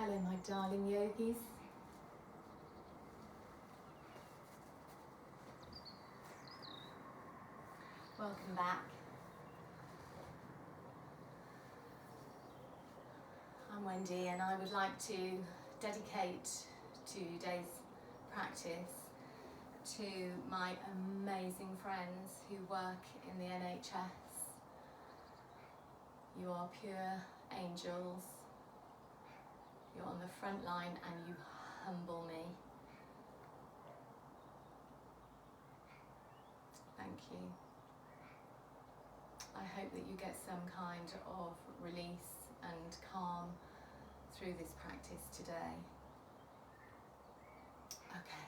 Hello my darling yogis. Welcome back. I'm Wendy and I would like to dedicate today's practice to my amazing friends who work in the NHS. You are pure angels. You're on the front line and you humble me. Thank you. I hope that you get some kind of release and calm through this practice today. Okay,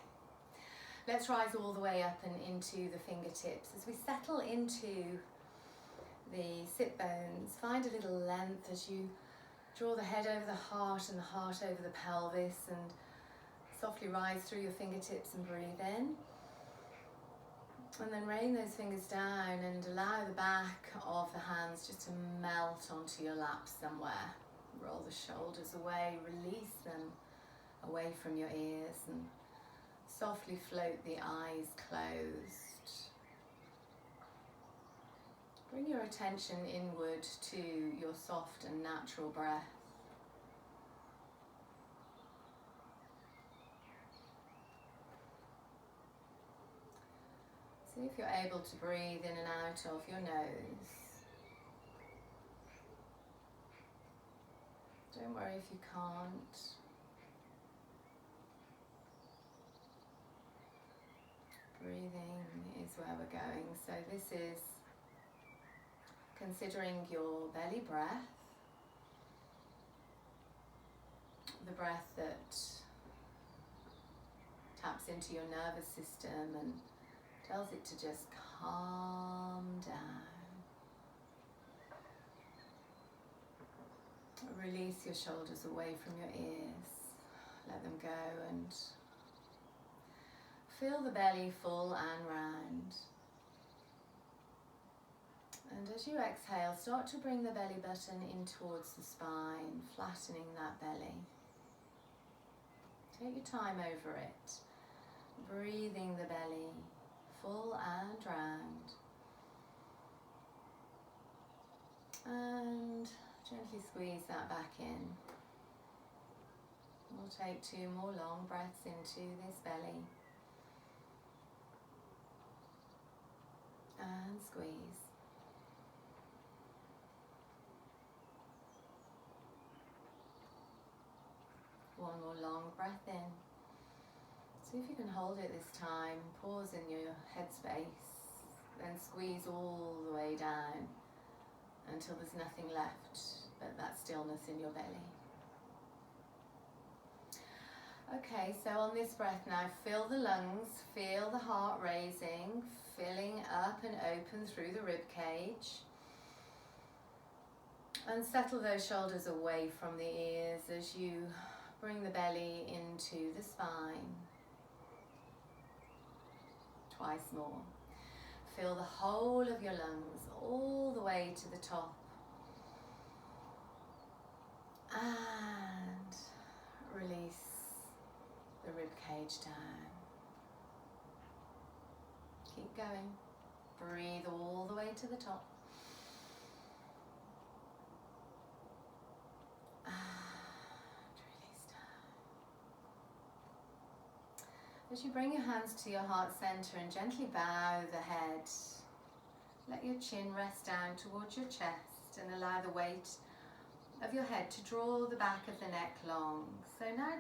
let's rise all the way up and into the fingertips. As we settle into the sit bones, find a little length as you draw the head over the heart and the heart over the pelvis, and softly rise through your fingertips and breathe in. And then rain those fingers down and allow the back of the hands just to melt onto your lap somewhere. Roll the shoulders away, release them away from your ears, and softly float the eyes closed. Bring your attention inward to your soft and natural breath. See if you're able to breathe in and out of your nose. Don't worry if you can't. Breathing is where we're going. So this is considering your belly breath, the breath that taps into your nervous system and tells it to just calm down. Release your shoulders away from your ears. Let them go and feel the belly full and round. And as you exhale, start to bring the belly button in towards the spine, flattening that belly. Take your time over it, breathing the belly full and round. And gently squeeze that back in. We'll take 2 more long breaths into this belly. And squeeze. One more long breath in. See if you can hold it this time. Pause in your headspace, then squeeze all the way down until there's nothing left but that stillness in your belly. Okay, so on this breath now, fill the lungs, feel the heart raising, filling up and open through the rib cage. And settle those shoulders away from the ears as you bring the belly into the spine. Twice more. Fill the whole of your lungs all the way to the top. And release the rib cage down. Keep going. Breathe all the way to the top. As you bring your hands to your heart center and gently bow the head, let your chin rest down towards your chest and allow the weight of your head to draw the back of the neck long. So now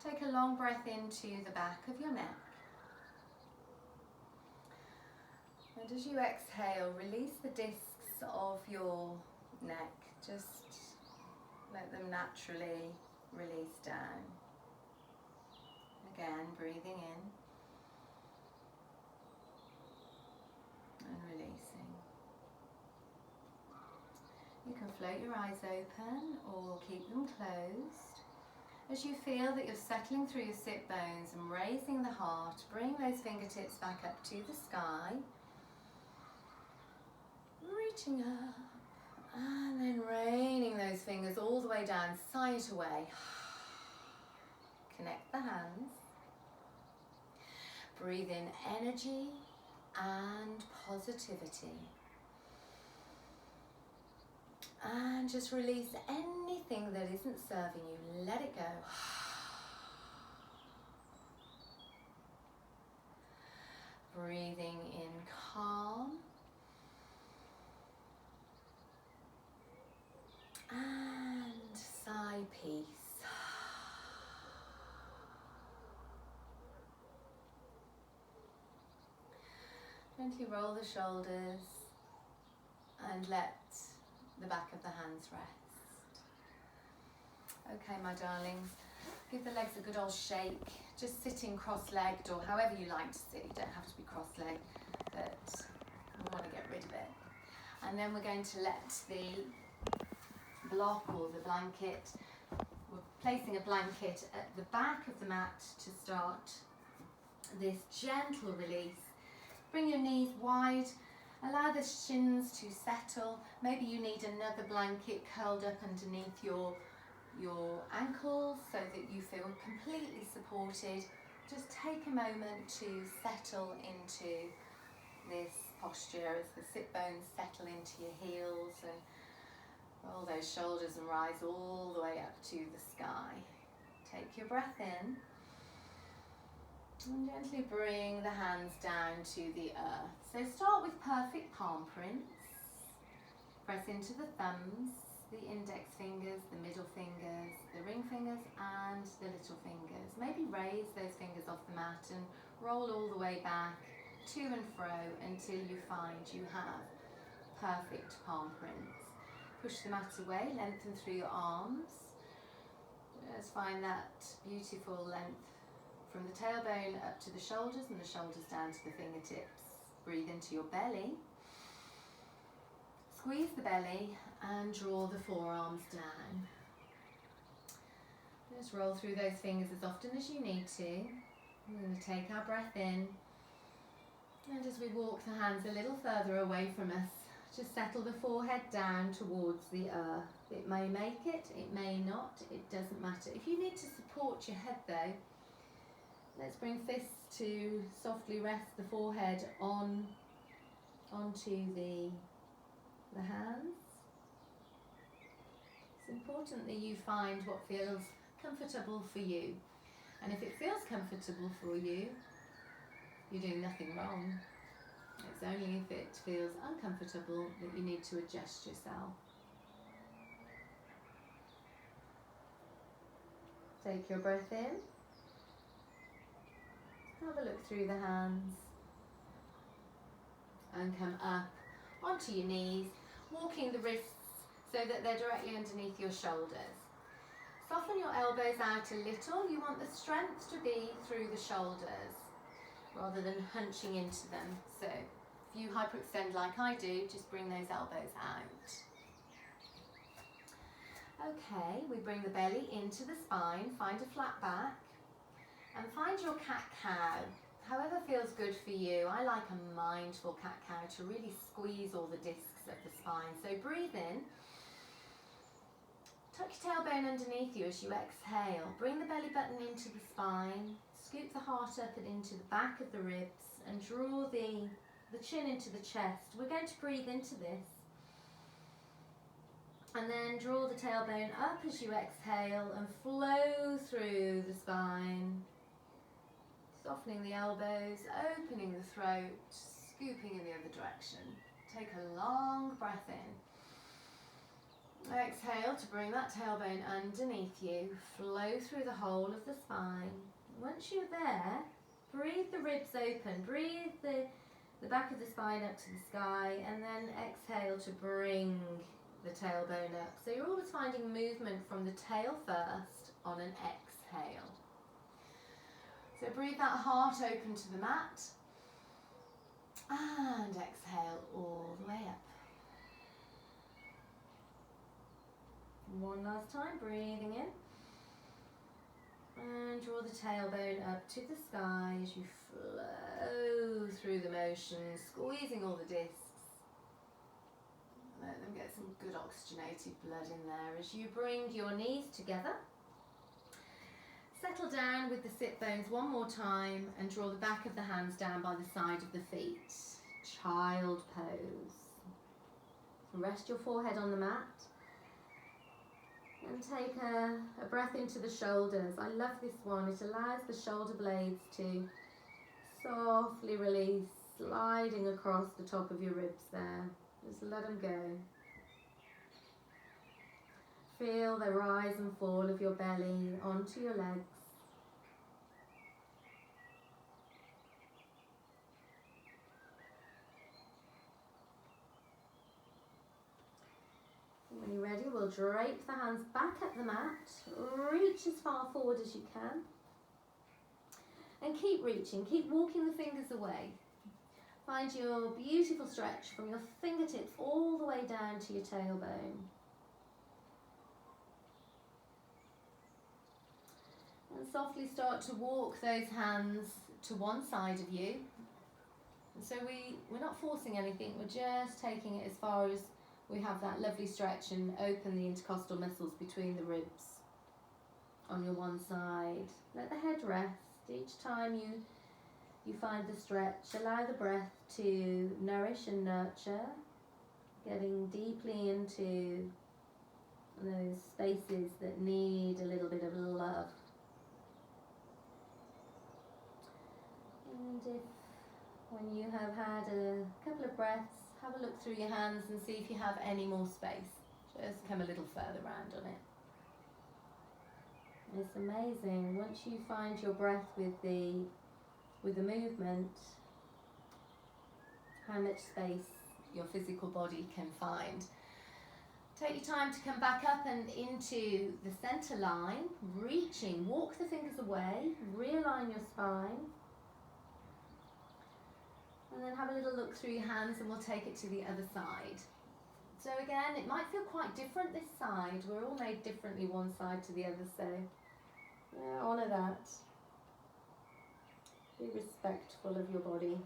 take a long breath into the back of your neck. And as you exhale, release the discs of your neck. Just let them naturally release down. Again, breathing in and releasing. You can float your eyes open or keep them closed. As you feel that you're settling through your sit bones and raising the heart, bring those fingertips back up to the sky. Reaching up and then raining those fingers all the way down, sigh it away. Connect the hands. Breathe in energy and positivity. And just release anything that isn't serving you. Let it go. Breathing in calm. And sigh peace. Gently roll the shoulders and let the back of the hands rest. Okay, my darlings, give the legs a good old shake. Just sitting cross-legged or however you like to sit. You don't have to be cross-legged, but we want to get rid of it. And then we're going to let the block or the blanket, we're placing a blanket at the back of the mat to start this gentle release. Bring your knees wide, allow the shins to settle. Maybe you need another blanket curled up underneath your ankles so that you feel completely supported. Just take a moment to settle into this posture as the sit bones settle into your heels and roll those shoulders and rise all the way up to the sky. Take your breath in and gently bring the hands down to the earth. So start with perfect palm prints. Press into the thumbs, the index fingers, the middle fingers, the ring fingers and the little fingers. Maybe raise those fingers off the mat and roll all the way back to and fro until you find you have perfect palm prints. Push the mat away, lengthen through your arms. Just find that beautiful length from the tailbone up to the shoulders and the shoulders down to the fingertips. Breathe into your belly. Squeeze the belly and draw the forearms down. Just roll through those fingers as often as you need to. We're going to take our breath in. And as we walk the hands a little further away from us, just settle the forehead down towards the earth. It may make it, it may not, it doesn't matter. If you need to support your head though, let's bring fists to softly rest the forehead onto the hands. It's important that you find what feels comfortable for you. And if it feels comfortable for you, you're doing nothing wrong. It's only if it feels uncomfortable that you need to adjust yourself. Take your breath in. Have a look through the hands. And come up onto your knees, walking the wrists so that they're directly underneath your shoulders. Soften your elbows out a little. You want the strength to be through the shoulders rather than hunching into them. So if you hyperextend like I do, just bring those elbows out. Okay, we bring the belly into the spine, find a flat back, and find your cat-cow. However feels good for you. I like a mindful cat-cow to really squeeze all the discs of the spine. So breathe in. Tuck your tailbone underneath you as you exhale. Bring the belly button into the spine. Scoop the heart up and into the back of the ribs and draw the chin into the chest. We're going to breathe into this. And then draw the tailbone up as you exhale and flow through the spine. Softening the elbows, opening the throat, scooping in the other direction. Take a long breath in. Exhale to bring that tailbone underneath you. Flow through the whole of the spine. Once you're there, breathe the ribs open. Breathe the back of the spine up to the sky, and then exhale to bring the tailbone up. So you're always finding movement from the tail first on an exhale. So breathe that heart open to the mat and exhale all the way up. One last time, breathing in and draw the tailbone up to the sky as you flow through the motion, squeezing all the discs. Let them get some good oxygenated blood in there as you bring your knees together. settle down with the sit bones one more time and draw the back of the hands down by the side of the feet. Child pose. Rest your forehead on the mat and take a breath into the shoulders. I love this one. It allows the shoulder blades to softly release, sliding across the top of your ribs there. Just let them go. Feel the rise and fall of your belly onto your legs. When you're ready, we'll drape the hands back at the mat. Reach as far forward as you can. And keep reaching, keep walking the fingers away. Find your beautiful stretch from your fingertips all the way down to your tailbone. And softly start to walk those hands to one side of you. And so we're not forcing anything, we're just taking it as far as we have that lovely stretch and open the intercostal muscles between the ribs on your one side. Let the head rest. Each time you find the stretch, allow the breath to nourish and nurture, getting deeply into those spaces that need a little bit of love. And if, when you have had a couple of breaths, have a look through your hands and see if you have any more space. Just come a little further round on it. It's amazing once you find your breath with the movement, how much space your physical body can find. Take your time to come back up and into the center line, reaching, walk the fingers away, realign your spine. And then have a little look through your hands and we'll take it to the other side. So again, it might feel quite different this side. We're all made differently one side to the other, so yeah, honour that. Be respectful of your body.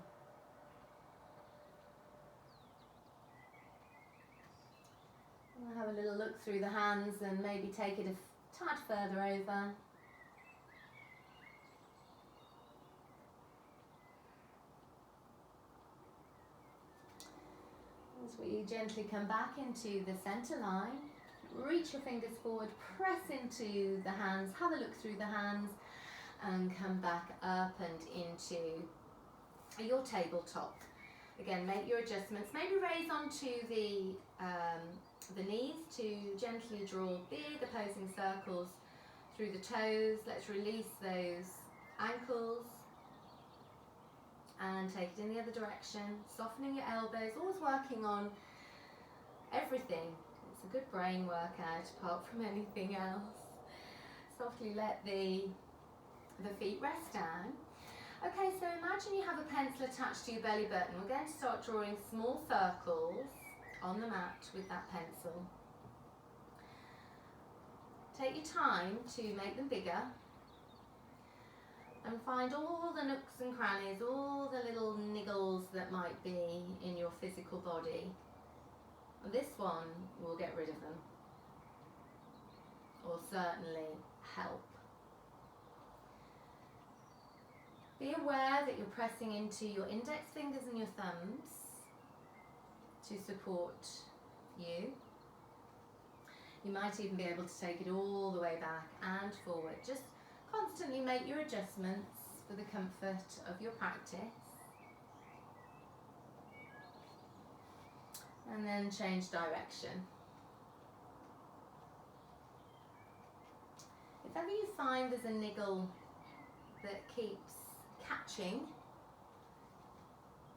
And have a little look through the hands and maybe take it a tad further over. As we gently come back into the center line, reach your fingers forward, press into the hands, have a look through the hands and come back up and into your tabletop. Again, make your adjustments, maybe raise onto the knees to gently draw big opposing circles through the toes. Let's release those ankles and take it in the other direction, softening your elbows, always working on everything. It's a good brain workout apart from anything else. Softly let the feet rest down. Okay, so imagine you have a pencil attached to your belly button. We're going to start drawing small circles on the mat with that pencil. Take your time to make them bigger and find all the nooks and crannies, all the little niggles that might be in your physical body. And this one will get rid of them, or certainly help. Be aware that you're pressing into your index fingers and your thumbs to support you. You might even be able to take it all the way back and forward. Just constantly make your adjustments for the comfort of your practice. And then change direction. If ever you find there's a niggle that keeps catching,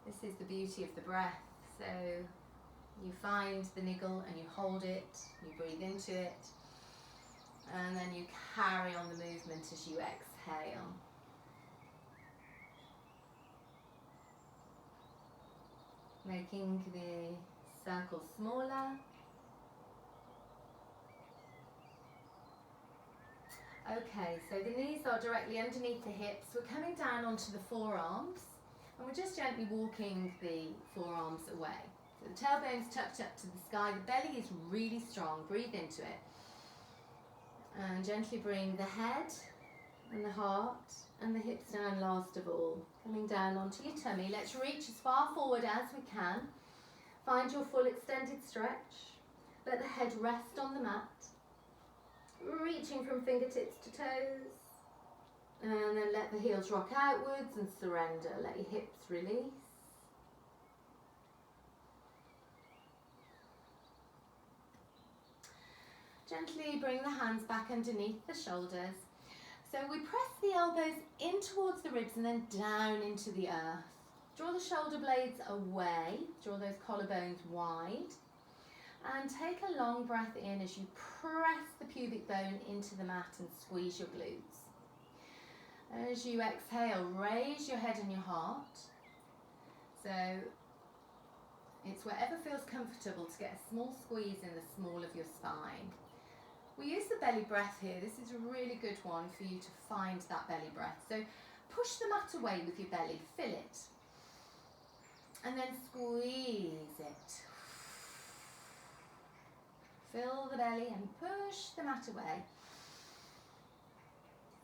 this is the beauty of the breath. So you find the niggle and you hold it, you breathe into it, and then you carry on the movement as you exhale. Making the circle smaller. Okay, so the knees are directly underneath the hips. We're coming down onto the forearms and we're just gently walking the forearms away. So the tailbone's tucked up to the sky, the belly is really strong, breathe into it. And gently bring the head and the heart and the hips down last of all. Coming down onto your tummy. Let's reach as far forward as we can. Find your full extended stretch. Let the head rest on the mat. Reaching from fingertips to toes. And then let the heels rock outwards and surrender. Let your hips release. Gently bring the hands back underneath the shoulders. So we press the elbows in towards the ribs and then down into the earth. Draw the shoulder blades away, draw those collarbones wide. And take a long breath in as you press the pubic bone into the mat and squeeze your glutes. As you exhale, raise your head and your heart. So it's wherever feels comfortable to get a small squeeze in the small of your spine. We use the belly breath here. This is a really good one for you to find that belly breath. So push the mat away with your belly, fill it. And then squeeze it. Fill the belly and push the mat away.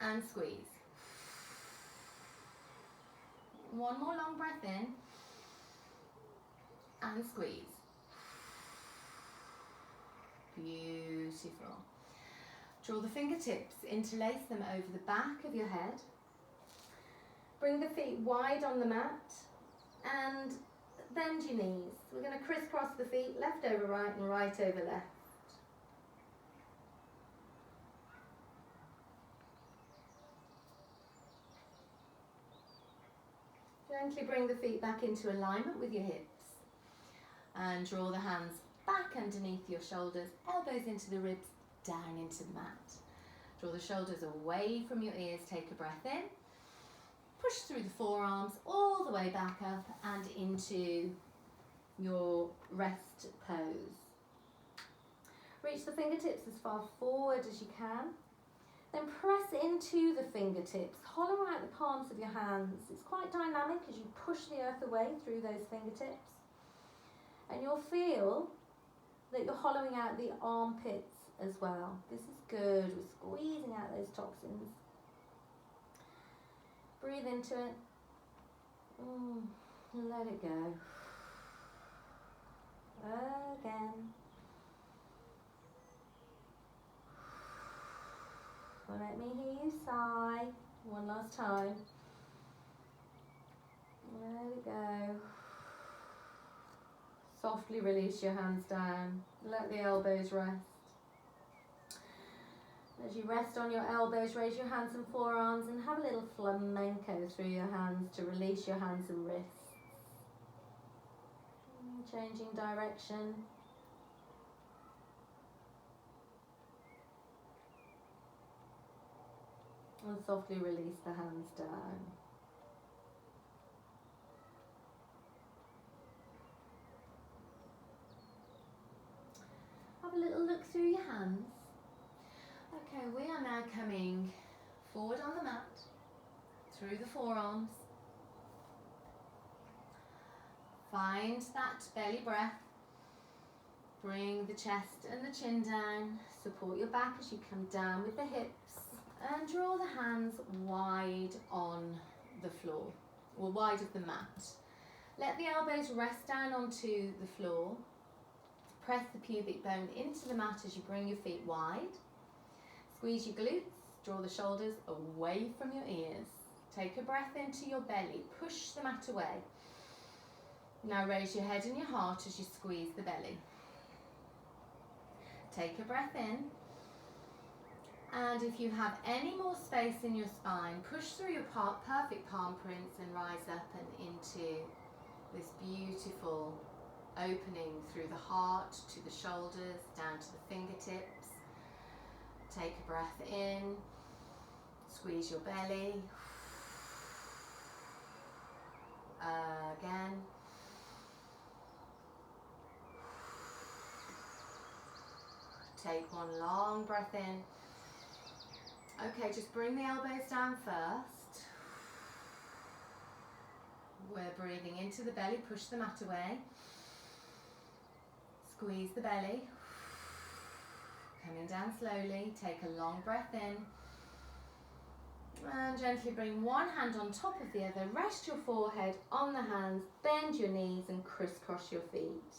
And squeeze. One more long breath in. And squeeze. Beautiful. Draw the fingertips, interlace them over the back of your head. Bring the feet wide on the mat and bend your knees. We're going to crisscross the feet, left over right and right over left. Gently bring the feet back into alignment with your hips and draw the hands back underneath your shoulders, elbows into the ribs, down into the mat. Draw the shoulders away from your ears, take a breath in. Push through the forearms all the way back up and into your rest pose. Reach the fingertips as far forward as you can. Then press into the fingertips, hollow out the palms of your hands. It's quite dynamic as you push the earth away through those fingertips. And you'll feel that you're hollowing out the armpits as well. This is good. We're squeezing out those toxins. Breathe into it. Let it go. Again. Let me hear you sigh. One last time. Let it go. Softly release your hands down. Let the elbows rest. As you rest on your elbows, raise your hands and forearms and have a little flamenco through your hands to release your hands and wrists. Changing direction. And softly release the hands down. Have a little look through your hands. Okay, we are now coming forward on the mat, through the forearms. Find that belly breath. Bring the chest and the chin down. Support your back as you come down with the hips. And draw the hands wide on the floor, or wide of the mat. Let the elbows rest down onto the floor. Press the pubic bone into the mat as you bring your feet wide. Squeeze your glutes, draw the shoulders away from your ears. Take a breath into your belly, push the mat away. Now raise your head and your heart as you squeeze the belly. Take a breath in. And if you have any more space in your spine, push through your perfect palm prints and rise up and into this beautiful opening through the heart to the shoulders, down to the fingertips. Take a breath in, squeeze your belly. Again. Take one long breath in. Okay, just bring the elbows down first. We're breathing into the belly, push the mat away. Squeeze the belly. Coming down slowly, take a long breath in. And gently bring one hand on top of the other, rest your forehead on the hands, bend your knees and crisscross your feet.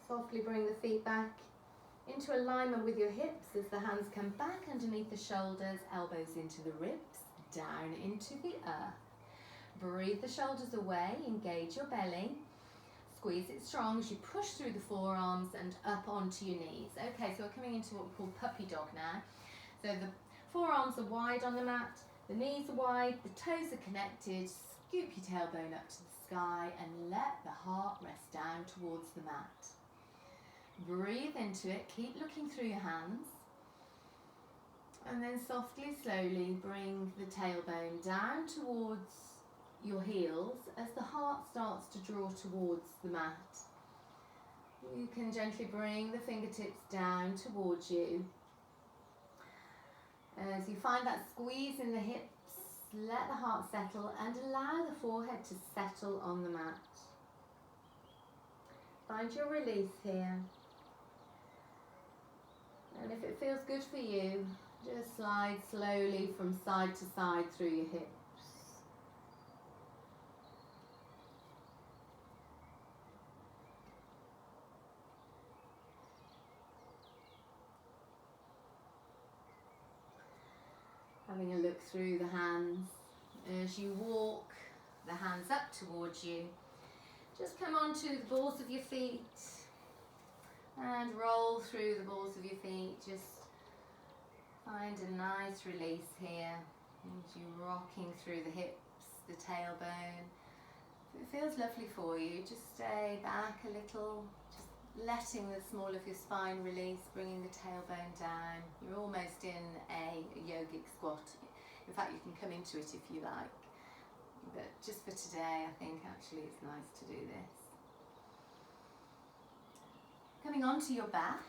Softly bring the feet back into alignment with your hips as the hands come back underneath the shoulders, elbows into the ribs, down into the earth. Breathe the shoulders away, engage your belly. Squeeze it strong as you push through the forearms and up onto your knees. Okay, so we're coming into what we call puppy dog now. So the forearms are wide on the mat, the knees are wide, the toes are connected. Scoop your tailbone up to the sky and let the heart rest down towards the mat. Breathe into it, keep looking through your hands. And then softly, slowly bring the tailbone down towards your heels as the heart starts to draw towards the mat. You can gently bring the fingertips down towards you. As you find that squeeze in the hips, let the heart settle and allow the forehead to settle on the mat. Find your release here. And if it feels good for you, just slide slowly from side to side through your hips. Having a look through the hands. As you walk the hands up towards you, just come onto the balls of your feet and roll through the balls of your feet. Just find a nice release here. As you're rocking through the hips, the tailbone. If it feels lovely for you, just stay back a little, just letting the small of your spine release, bringing the tailbone down. You're almost in a yogic squat. In fact, you can come into it if you like. But just for today, I think actually it's nice to do this. Coming onto your back.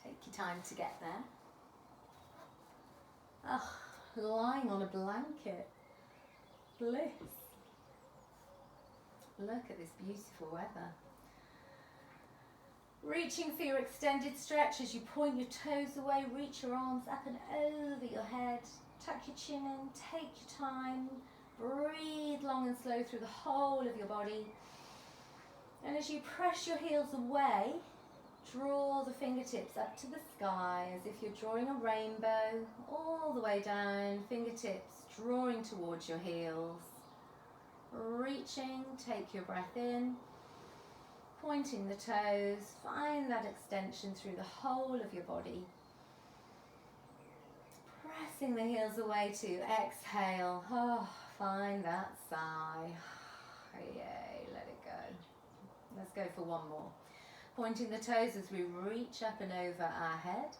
Take your time to get there. Oh, lying on a blanket. Bliss. Look at this beautiful weather. Reaching for your extended stretch as you point your toes away, reach your arms up and over your head. Tuck your chin in, take your time. Breathe long and slow through the whole of your body. And as you press your heels away, draw the fingertips up to the sky as if you're drawing a rainbow, all the way down, fingertips drawing towards your heels. Reaching, take your breath in, pointing the toes, find that extension through the whole of your body. Pressing the heels away to exhale. Oh, find that sigh. Yay, let it go. Let's go for one more. Pointing the toes as we reach up and over our head.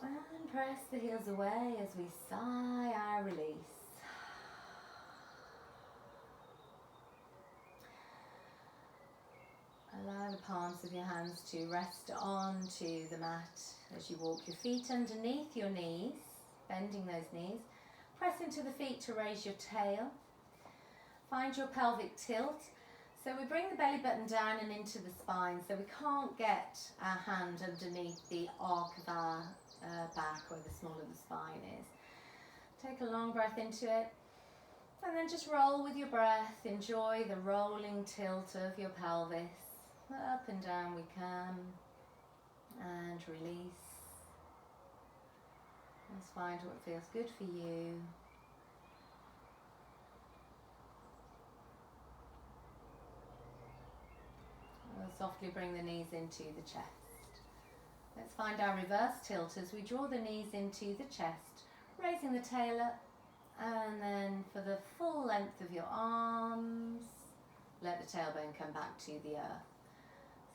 And press the heels away as we sigh our release. Allow the palms of your hands to rest onto the mat as you walk your feet underneath your knees, bending those knees. Press into the feet to raise your tail. Find your pelvic tilt. So we bring the belly button down and into the spine, so we can't get our hand underneath the arc of our back where the small of the spine is. Take a long breath into it. And then just roll with your breath. Enjoy the rolling tilt of your pelvis. Up and down we come. And release. Let's find what feels good for you. We'll softly bring the knees into the chest. Let's find our reverse tilt as we draw the knees into the chest, raising the tail up, and then for the full length of your arms, let the tailbone come back to the earth.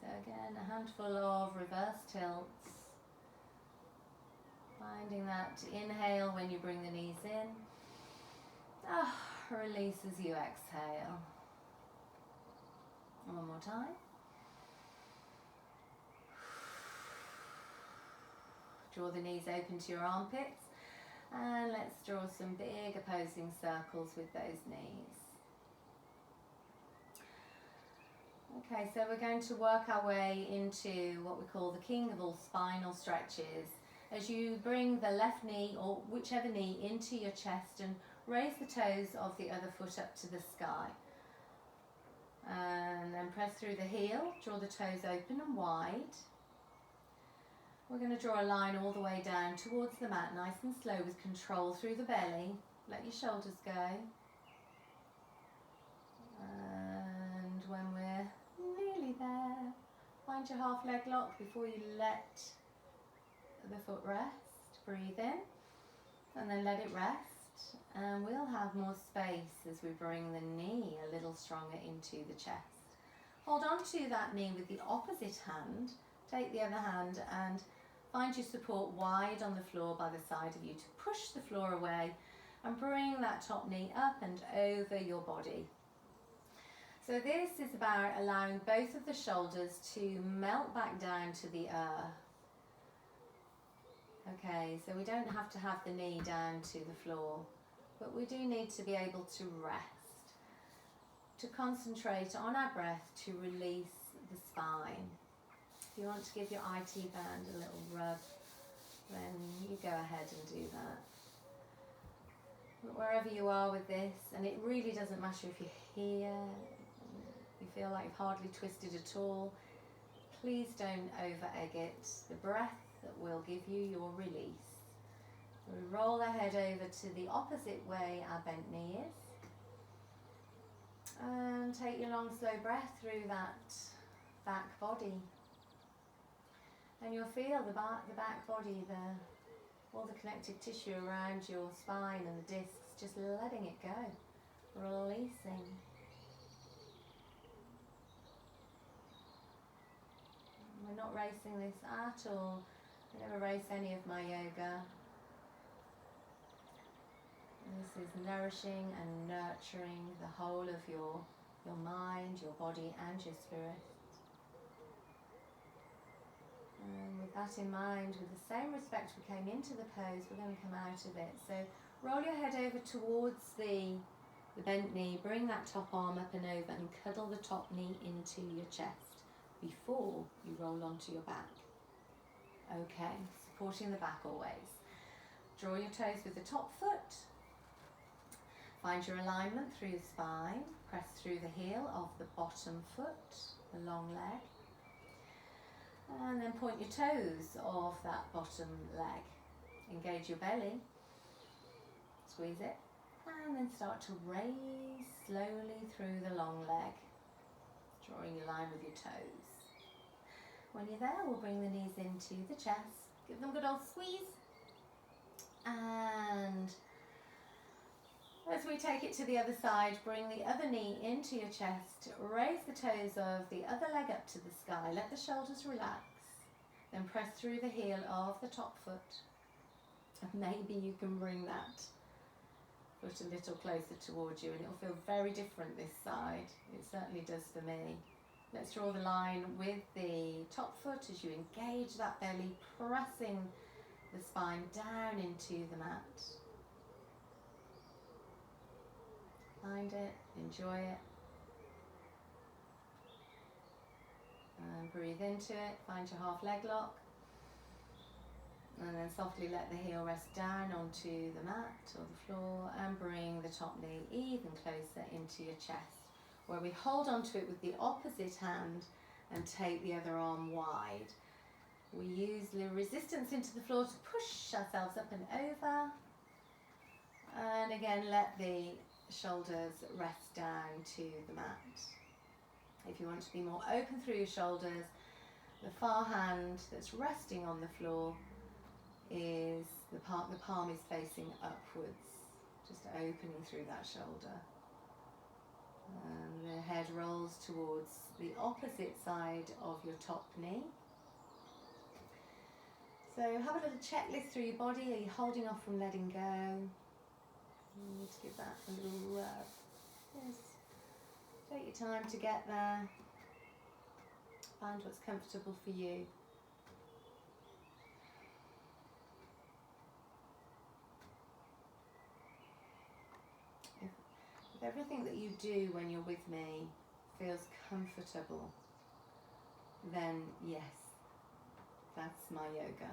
So again, a handful of reverse tilts. Finding that inhale when you bring the knees in. Release as you exhale. One more time. Draw the knees open to your armpits. And let's draw some big opposing circles with those knees. Okay, so we're going to work our way into what we call the king of all spinal stretches. As you bring the left knee or whichever knee into your chest and raise the toes of the other foot up to the sky. And then press through the heel, draw the toes open and wide. We're going to draw a line all the way down towards the mat, nice and slow with control through the belly. Let your shoulders go. And when we're nearly there, find your half leg lock before you let the foot rest. Breathe in and then let it rest. And we'll have more space as we bring the knee a little stronger into the chest. Hold on to that knee with the opposite hand. Take the other hand and find your support wide on the floor by the side of you to push the floor away and bring that top knee up and over your body. So this is about allowing both of the shoulders to melt back down to the earth. Okay, so we don't have to have the knee down to the floor, but we do need to be able to rest, to concentrate on our breath, to release the spine. If you want to give your IT band a little rub, then you go ahead and do that. But wherever you are with this, and it really doesn't matter if you're here, you feel like you've hardly twisted at all, please don't over-egg it. The breath that will give you your release. We roll our head over to the opposite way our bent knee is. And take your long, slow breath through that back body. And you'll feel the back body, all the connective tissue around your spine and the discs, just letting it go, releasing. We're not racing this at all. I never race any of my yoga. This is nourishing and nurturing the whole of your mind, your body and your spirit. And with that in mind, with the same respect we came into the pose, we're going to come out of it. So roll your head over towards the bent knee, bring that top arm up and over and cuddle the top knee into your chest before you roll onto your back. Okay, supporting the back always. Draw your toes with the top foot. Find your alignment through the spine. Press through the heel of the bottom foot, the long leg. And then point your toes off that bottom leg. Engage your belly. Squeeze it. And then start to raise slowly through the long leg. Drawing your line with your toes. When you're there, we'll bring the knees into the chest. Give them a good old squeeze. And as we take it to the other side, bring the other knee into your chest. Raise the toes of the other leg up to the sky. Let the shoulders relax. Then press through the heel of the top foot. And maybe you can bring that foot a little closer towards you and it'll feel very different this side. It certainly does for me. Let's draw the line with the top foot as you engage that belly, pressing the spine down into the mat. Find it, enjoy it. And breathe into it, find your half leg lock. And then softly let the heel rest down onto the mat or the floor and bring the top knee even closer into your chest, where we hold onto it with the opposite hand and take the other arm wide. We use the resistance into the floor to push ourselves up and over. And again, let the shoulders rest down to the mat. If you want to be more open through your shoulders, the far hand that's resting on the floor is the palm is facing upwards, just opening through that shoulder. And the head rolls towards the opposite side of your top knee. So have a little checklist through your body. Are you holding off from letting go? You need to give that a little rub. Yes. Take your time to get there. Find what's comfortable for you. everything that you do when you're with me feels comfortable, then yes, that's my yoga.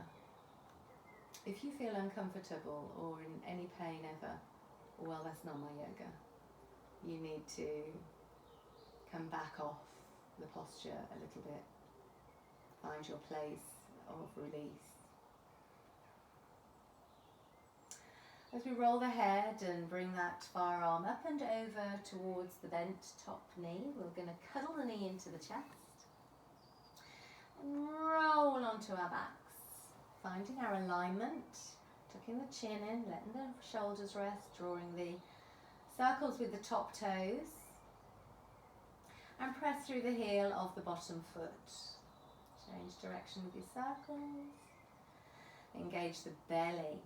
If you feel uncomfortable or in any pain ever, well, that's not my yoga. You need to come back off the posture a little bit. Find your place of release. As we roll the head and bring that far arm up and over towards the bent top knee, we're going to cuddle the knee into the chest and roll onto our backs, finding our alignment, tucking the chin in, letting the shoulders rest, drawing the circles with the top toes, and press through the heel of the bottom foot. Change direction with your circles, engage the belly.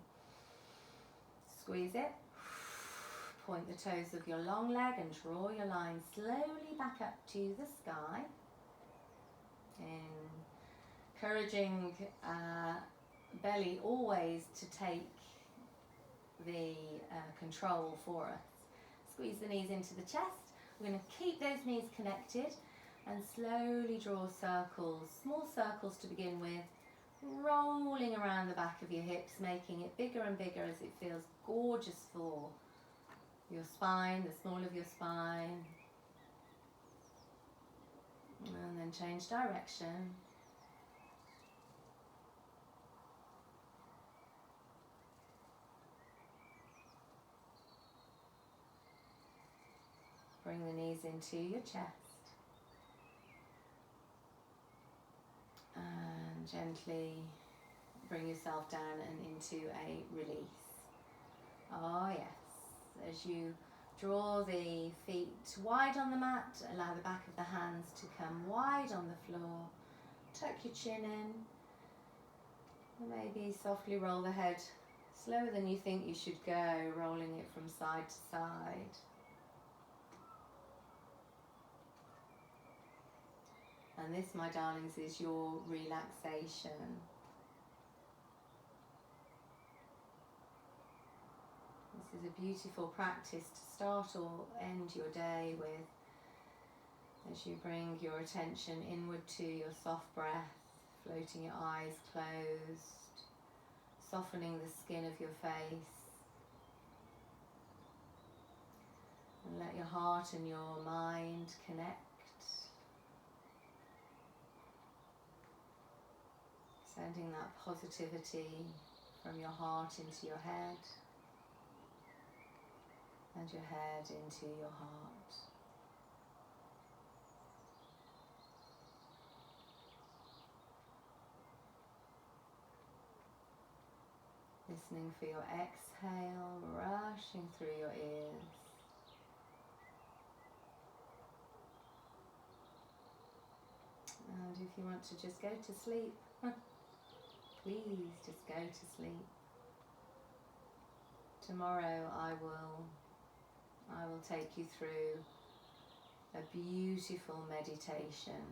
Squeeze it, point the toes of your long leg and draw your line slowly back up to the sky. Encouraging belly always to take the control for us. Squeeze the knees into the chest. We're going to keep those knees connected and slowly draw circles, small circles to begin with, rolling around the back of your hips, making it bigger and bigger as it feels gorgeous for your spine, the small of your spine. And then change direction. Bring the knees into your chest. And gently bring yourself down and into a release. Oh yes, as you draw the feet wide on the mat, allow the back of the hands to come wide on the floor, tuck your chin in, and maybe softly roll the head slower than you think you should go, rolling it from side to side. And this, my darlings, is your relaxation. This is a beautiful practice to start or end your day with, as you bring your attention inward to your soft breath, floating your eyes closed, softening the skin of your face, and let your heart and your mind connect. Sending that positivity from your heart into your head, and your head into your heart. Listening for your exhale rushing through your ears. And if you want to just go to sleep, please just go to sleep. Tomorrow I will take you through a beautiful meditation.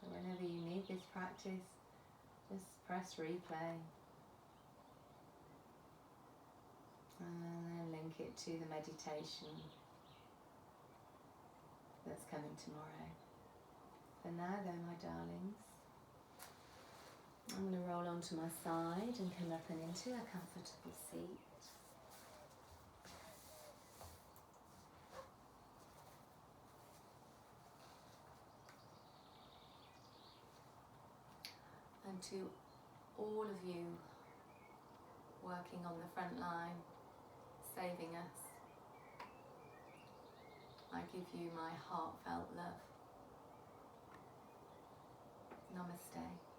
So whenever you need this practice, just press replay and then link it to the meditation that's coming tomorrow. For now though, my darlings, I'm going to roll onto my side and come up and into a comfortable seat. And to all of you working on the front line, saving us, I give you my heartfelt love. Namaste.